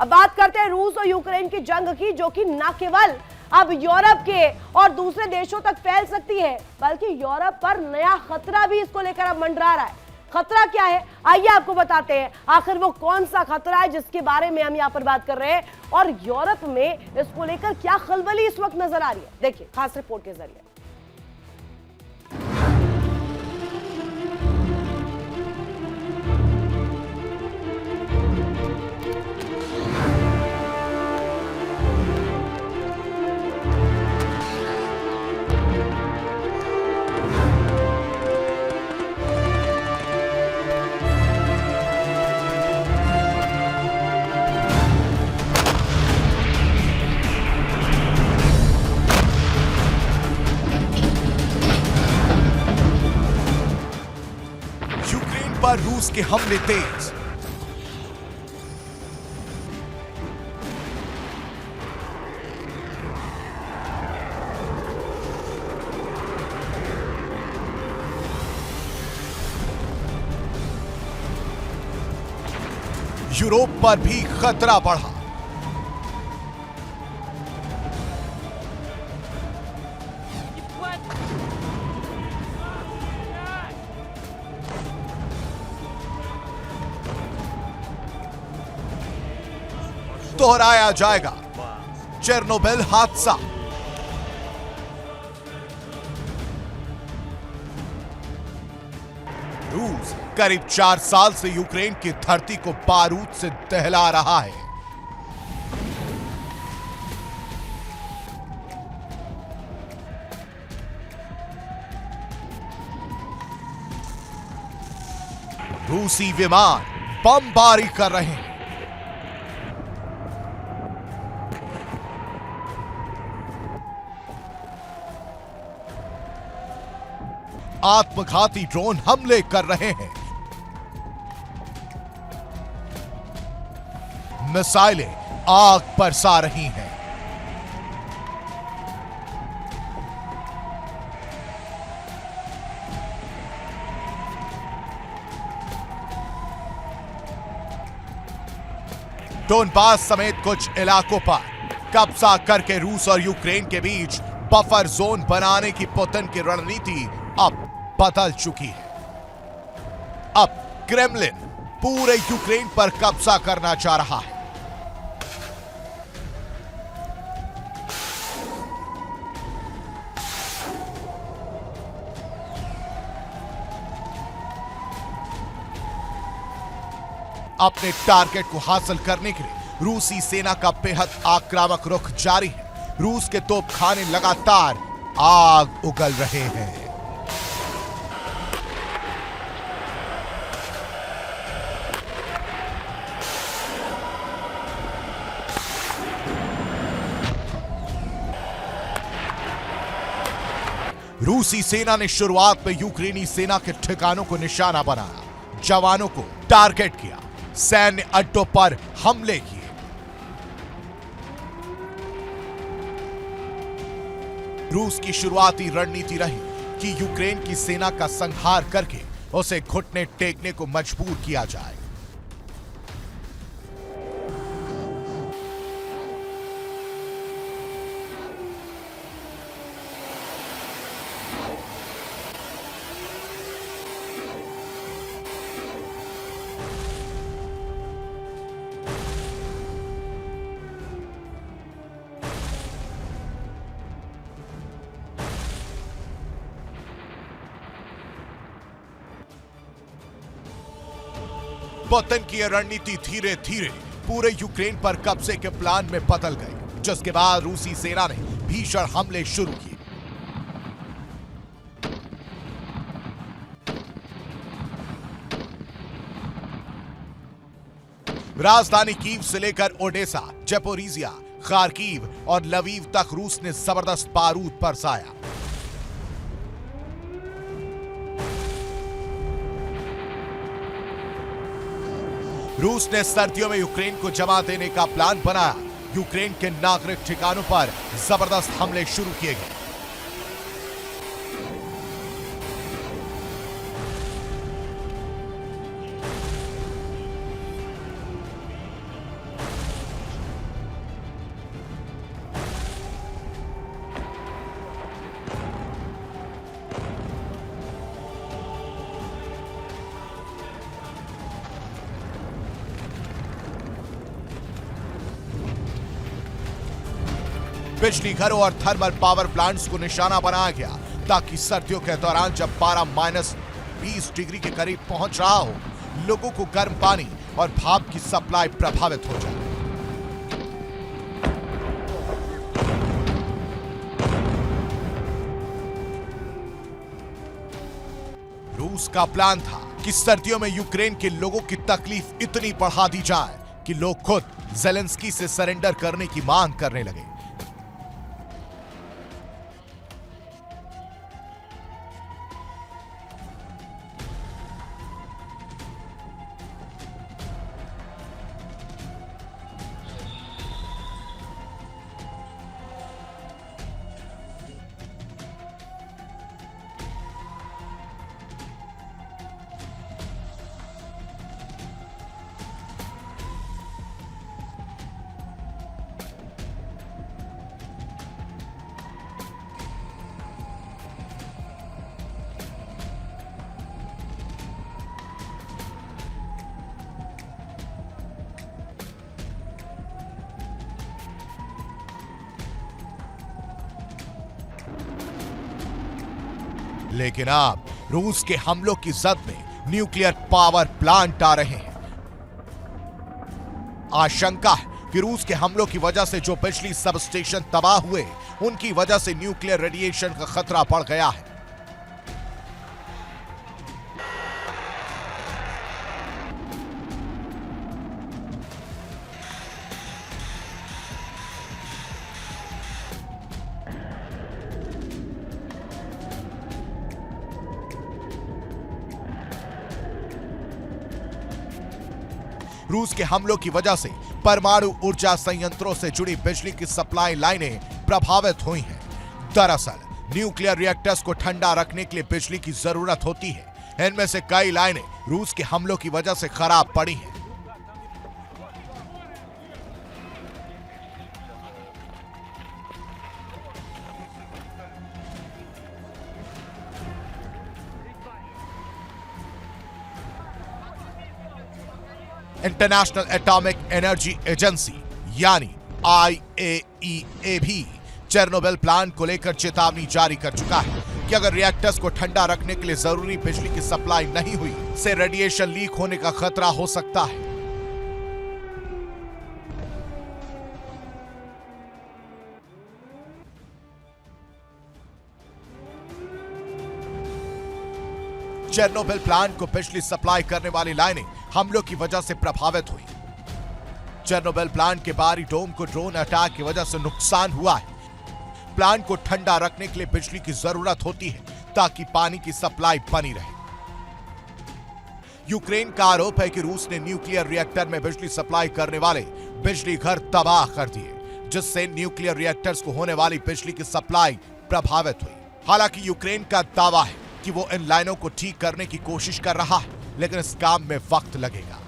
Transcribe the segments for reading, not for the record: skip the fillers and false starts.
अब बात करते हैं रूस और यूक्रेन की जंग की, जो कि न केवल अब यूरोप के और दूसरे देशों तक फैल सकती है, बल्कि यूरोप पर नया खतरा भी इसको लेकर अब मंडरा रहा है। खतरा क्या है, आइए आपको बताते हैं। आखिर वो कौन सा खतरा है जिसके बारे में हम यहां पर बात कर रहे हैं, और यूरोप में इसको लेकर क्या खलबली इस वक्त नजर आ रही है, देखिए खास रिपोर्ट के जरिए। पर रूस के हमले तेज। यूरोप पर भी खतरा बढ़ा। दोहराया जाएगा चेरनोबिल हादसा। रूस करीब 4 साल से यूक्रेन की धरती को बारूद से दहला रहा है। रूसी विमान बमबारी कर रहे हैं। आत्मघाती ड्रोन हमले कर रहे हैं। मिसाइलें आग बरसा रही हैं। डोनबास समेत कुछ इलाकों पर कब्जा करके रूस और यूक्रेन के बीच बफर जोन बनाने की पुतिन की रणनीति अब बदल चुकी है। अब क्रेमलिन पूरे यूक्रेन पर कब्जा करना चाह रहा है। अपने टारगेट को हासिल करने के लिए रूसी सेना का बेहद आक्रामक रुख जारी है। रूस के तोपखाने लगातार आग उगल रहे हैं। रूसी सेना ने शुरुआत में यूक्रेनी सेना के ठिकानों को निशाना बनाया, जवानों को टारगेट किया, सैन्य अड्डों पर हमले किए। रूस की शुरुआती रणनीति रही कि यूक्रेन की सेना का संहार करके उसे घुटने टेकने को मजबूर किया जाए। पुतिन की यह रणनीति धीरे धीरे पूरे यूक्रेन पर कब्जे के प्लान में बदल गई, जिसके बाद रूसी सेना ने भीषण हमले शुरू किए। राजधानी कीव से लेकर ओडेसा, ज़पोरिज़िया, खार्किव और लवीव तक रूस ने जबरदस्त बारूद बरसाया। रूस ने सर्दियों में यूक्रेन को जमा देने का प्लान बनाया। यूक्रेन के नागरिक ठिकानों पर जबरदस्त हमले शुरू किए गए। बिजली घरों और थर्मल पावर प्लांट्स को निशाना बनाया गया ताकि सर्दियों के दौरान जब पारा -20 डिग्री के करीब पहुंच रहा हो, लोगों को गर्म पानी और भाप की सप्लाई प्रभावित हो जाए। रूस का प्लान था कि सर्दियों में यूक्रेन के लोगों की तकलीफ इतनी बढ़ा दी जाए कि लोग खुद ज़ेलेंस्की से सरेंडर करने की मांग करने लगे। लेकिन अब रूस के हमलों की जद में न्यूक्लियर पावर प्लांट आ रहे हैं। आशंका है कि रूस के हमलों की वजह से जो बिजली सब स्टेशन तबाह हुए, उनकी वजह से न्यूक्लियर रेडिएशन का खतरा बढ़ गया है। रूस के हमलों की वजह से परमाणु ऊर्जा संयंत्रों से जुड़ी बिजली की सप्लाई लाइनें प्रभावित हुई हैं। दरअसल न्यूक्लियर रिएक्टर्स को ठंडा रखने के लिए बिजली की जरूरत होती है। इनमें से कई लाइनें रूस के हमलों की वजह से खराब पड़ी हैं। इंटरनेशनल एटॉमिक एनर्जी एजेंसी यानी IAEA भी चेर्नोबिल प्लांट को लेकर चेतावनी जारी कर चुका है कि अगर रिएक्टर्स को ठंडा रखने के लिए जरूरी बिजली की सप्लाई नहीं हुई, से रेडिएशन लीक होने का खतरा हो सकता है। चेर्नोबिल प्लांट को बिजली सप्लाई करने वाली लाइनें हमलों की वजह से प्रभावित हुई। चेर्नोबिल प्लांट के बाहरी डोम को ड्रोन अटैक की वजह से नुकसान हुआ है। प्लांट को ठंडा रखने के लिए बिजली की जरूरत होती है ताकि पानी की सप्लाई बनी रहे। यूक्रेन का आरोप है कि रूस ने न्यूक्लियर रिएक्टर में बिजली सप्लाई करने वाले बिजली घर तबाह कर दिए, जिससे न्यूक्लियर रिएक्टर्स को होने वाली बिजली की सप्लाई प्रभावित हुई। हालांकि यूक्रेन का दावा है कि वो इन लाइनों को ठीक करने की कोशिश कर रहा है, लेकिन इस काम में वक्त लगेगा।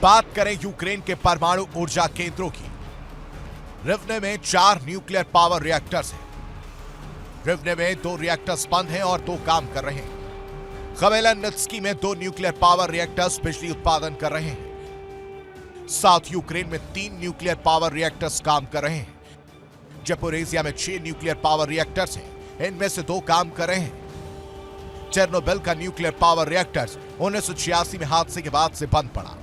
बात करें यूक्रेन के परमाणु ऊर्जा केंद्रों की। रिवने में 4 न्यूक्लियर पावर रिएक्टर्स हैं। रिवने में 2 रिएक्टर्स बंद हैं और 2 काम कर रहे हैं। खमेलनित्स्की में 2 न्यूक्लियर पावर रिएक्टर्स बिजली उत्पादन कर रहे हैं। साउथ यूक्रेन में 3 न्यूक्लियर पावर रिएक्टर्स काम कर रहे हैं। ज़पोरिज़िया में 6 न्यूक्लियर पावर रिएक्टर्स हैं, इनमें से 2 काम कर रहे हैं। चेर्नोबिल का न्यूक्लियर पावर रिएक्टर्स 1986 में हादसे के बाद से बंद पड़ा।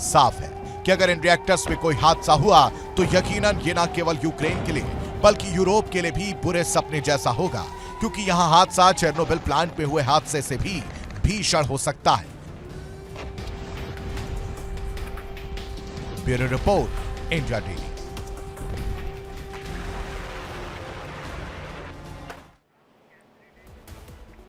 साफ है कि अगर इन रिएक्टर्स में कोई हादसा हुआ तो यकीनन ये न केवल यूक्रेन के लिए बल्कि यूरोप के लिए भी बुरे सपने जैसा होगा, क्योंकि यहां हादसा चेर्नोबिल प्लांट में हुए हादसे से भी भीषण हो सकता है। Bureau report, India daily.